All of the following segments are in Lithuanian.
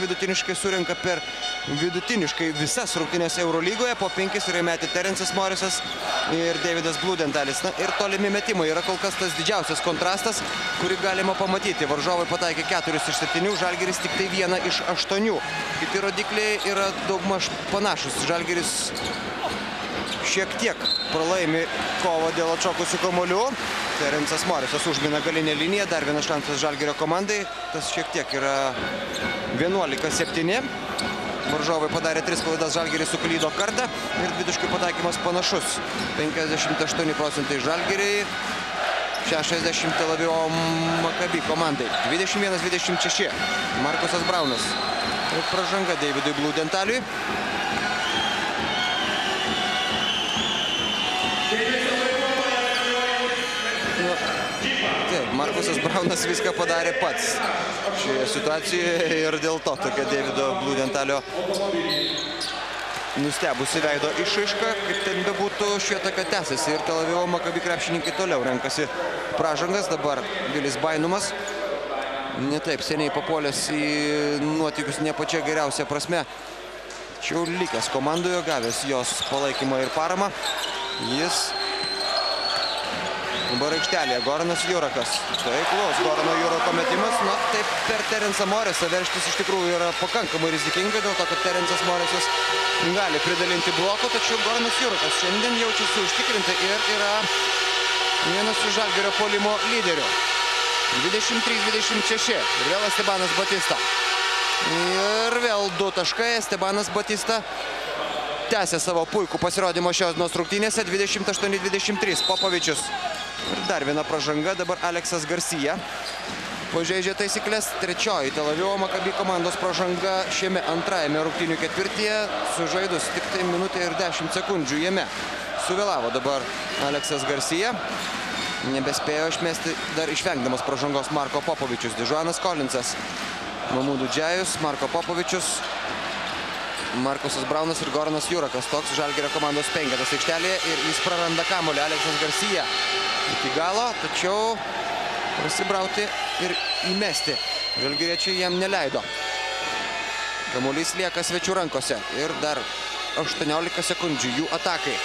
vidutiniškai surenka per vidutiniškai visas rungtynes Eurolygoje. Po 5 yra įmetę Terence'as Morrisas ir Davidas Bludentalis. Na ir tolimi metimai yra kol kas tas didžiausias kontrastas, kurį galima pamatyti. Varžovai pataikė 4 iš 7, Žalgiris tik tai 1 iš 8. Kiti rodikliai yra daugmaž panašus. Žalgiris šiek tiek pralaimi kovą dėl atšokusių kamuolių. Terence'as Morrisas užmina galinę liniją, dar vienas šansas Žalgirio komandai. Tas šiek tiek yra 11-7. Varžovai padarė 3 klaidas, Žalgiris suklydo kartą ir dvitaškių pataikymas panašus. 58% Žalgiriai, 60 Tel Avivo Maccabi komandai. 21-26. Markusas Braunas. Ir pražanga Davidui Bludentaliui. Taip, Markusas Braunas viską padarė pats šioje situacijoje ir dėl to tokia Davido Bludentalio nustebusi veido išraiška, kaip ten bebūtų šio tokio tęsiasi ir Tel Avivo Maccabi krepšininkai toliau renkasi pražangas. Dabar Vilis Bainumas netaip seniai papuolęs į nuotykius ne pačia geriausia prasme, tačiau likęs komandoje, gavęs jos palaikymą ir paramą. Jis dabar aikštelėje, Goranas Jurakas. Taiklus Gorano Jurako metimas. Na, taip per Terence'ą Morrisą verštis iš tikrųjų yra pakankamai rizikinga, dėl to, kad Terence'as Morrisas gali pridalinti bloko, tačiau Goranas Jurakas šiandien jaučiasi užtikrintai ir yra vienas iš Žalgirio puolimo lyderių. 23-26. Ir vėl Estebanas Batista. Ir vėl 2 taškai. Estebanas Batista tęsia savo puikų pasirodymą šios rungtynėse. 28-23. Popovičius. Ir dar viena pražanga. Dabar Aleksas Garcia pažeidžia taisyklės. Trečioji Tel Avivo Maccabi komandos pražanga šiame antrajame rungtynių ketvirtyje. Sužaidus tik tai minutę ir 10 sekundžių jame. Suvėlavo dabar Aleksas Garcia. Nebespėjo išmesti, dar išvengdamas pražangos Marko Popovičius. Dižuanas Kolinsas, Mamudų Džajus, Marko Popovičius, Markusas Braunas ir Goranas Jurakas. Toks Žalgirio komandos penketas aikštelėje ir jis praranda kamuolį. Aleksas Garcia iki galo, tačiau prasibrauti ir įmesti žalgiriečiai jam neleido. Kamuolys lieka svečių rankose ir dar 18 sekundžių jų atakai.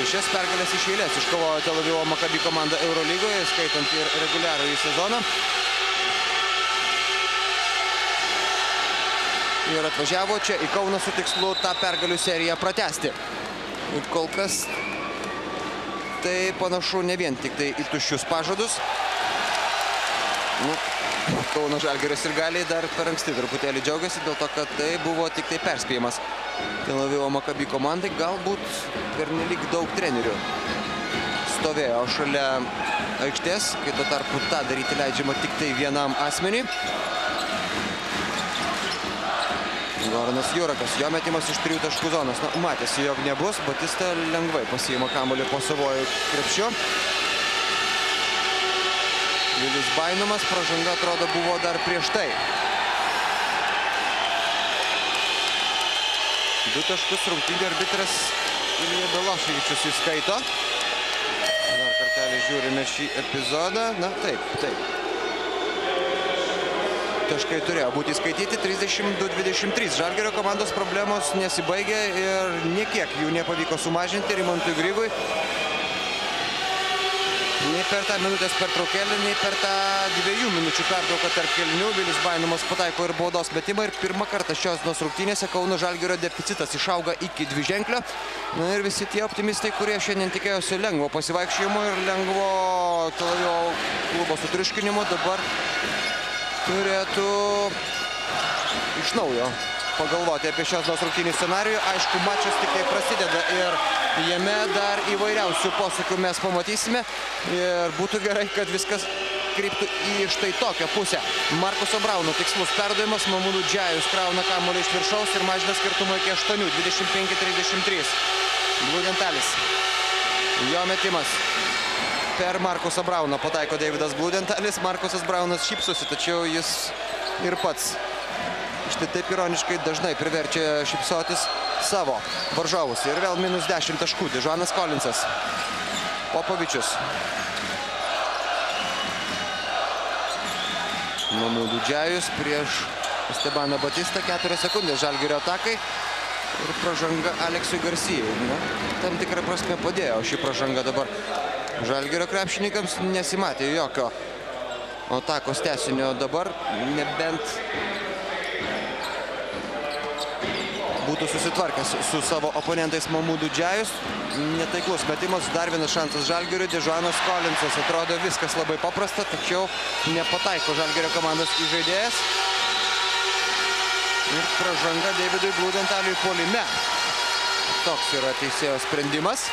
6 pergalės iš eilės iškovojo Tel Avivo Maccabi komanda Eurolygoje, skaitant ir reguliarųjį sezoną. Ir atvažiavo čia į Kauną su tikslu tą pergalių seriją pratęsti. Ir kol kas tai panašu ne vien tik tai į tuščius pažadus. Kauno Žalgiris ir galiai dar per anksti truputėlį džiaugiasi, dėl to, kad tai buvo tik tai perspėjimas Tel Avivo Maccabi komandai. Galbūt pernelyg daug trenerių stovėjo šalia aikštės, kai tuo tarpu tą daryti leidžiama tik tai vienam asmeniui. Goranas Jurakas, jo metimas iš 3 taškų zonos. Na, matėsi, jog nebus. Batista lengvai pasiima kamuolį po savojų krepšiu. Vilis Bainumas, pražanga atrodo buvo dar prieš tai. 2 taškus rungtynių arbitras Ilija Beloševičius įskaito. Dar kartelį žiūrime šį epizodą. Na, taip. Taškai turėjo būti įskaityti. 32-23. Žalgirio komandos problemos nesibaigė ir niekiek jų nepavyko sumažinti Rimantui Grigui. Nei per tą minutės pertraukėlį, nei per tą 2 minučių pertrauką tarp kėlinių. Vilis Bainumas pataiko ir baudos metimą. Ir pirmą kartą šios rungtynėse Kauno Žalgirio deficitas išauga iki 2-ženklio. Na ir visi tie optimistai, kurie šiandien tikėjosi lengvo pasivaikščiojimo ir lengvo Tel Avivo klubo sutriuškinimo, dabar turėtų iš naujo pagalvoti apie šios rungtynių scenarijų. Aišku, mačas tik tai prasideda ir jame dar įvairiausių posūkių mes pamatysime. Ir būtų gerai, kad viskas kryptų į štai tokią pusę. Markuso Brauno tikslus perdavimas. Mamudų Džajus krauna kamuolį iš viršaus ir mažina skirtumą iki 8. 25-33. Bludentalis. Jo metimas. Per Markusą Brauną pataiko Davidas Bludentalis. Markusas Braunas šypsosi, tačiau jis ir pats štai taip ironiškai dažnai priverčia šypsotis savo varžovus. Ir vėl minus 10 taškų. Dižuanas Kolinsas. Popovičius. Mamudu Džiajus prieš Estebaną Batistą. 4 sekundės Žalgirio atakai. Ir pražanga Aleksui Garsijai. Tam tikrą prasme padėjo šį pražangą dabar. Žalgirio krepšininkams nesimatė jokio atakos tęsinio dabar. Nebent būtų susitvarkęs su savo oponentais Mamudu Džiajus. Netaiklus metimas, dar vienas šansas Žalgiriui. Dežuanas Kolinsas, atrodo viskas labai paprasta, tačiau nepataiko Žalgirio komandos įžaidėjas. Ir pražanga Davidui Bludentaliui puolime. Toks yra teisėjo sprendimas.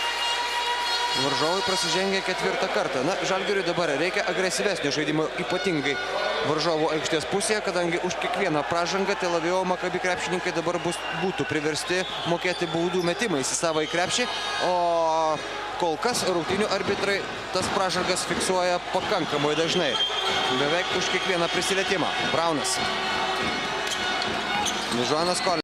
Varžovai prasižengė 4 kartą. Žalgiriui dabar reikia agresyvesnio žaidimo, ypatingai varžovų aikštės pusėje, kadangi už kiekvieną pražangą Tel Avivo Maccabi krepšininkai dabar būtų priversti mokėti baudų metimais į savo krepšį, o kol kas rungtynių arbitrai tas pražangas fiksuoja pakankamai dažnai. Beveik už kiekvieną prisilietimą. Braunas. Dežuanas Kolinsas.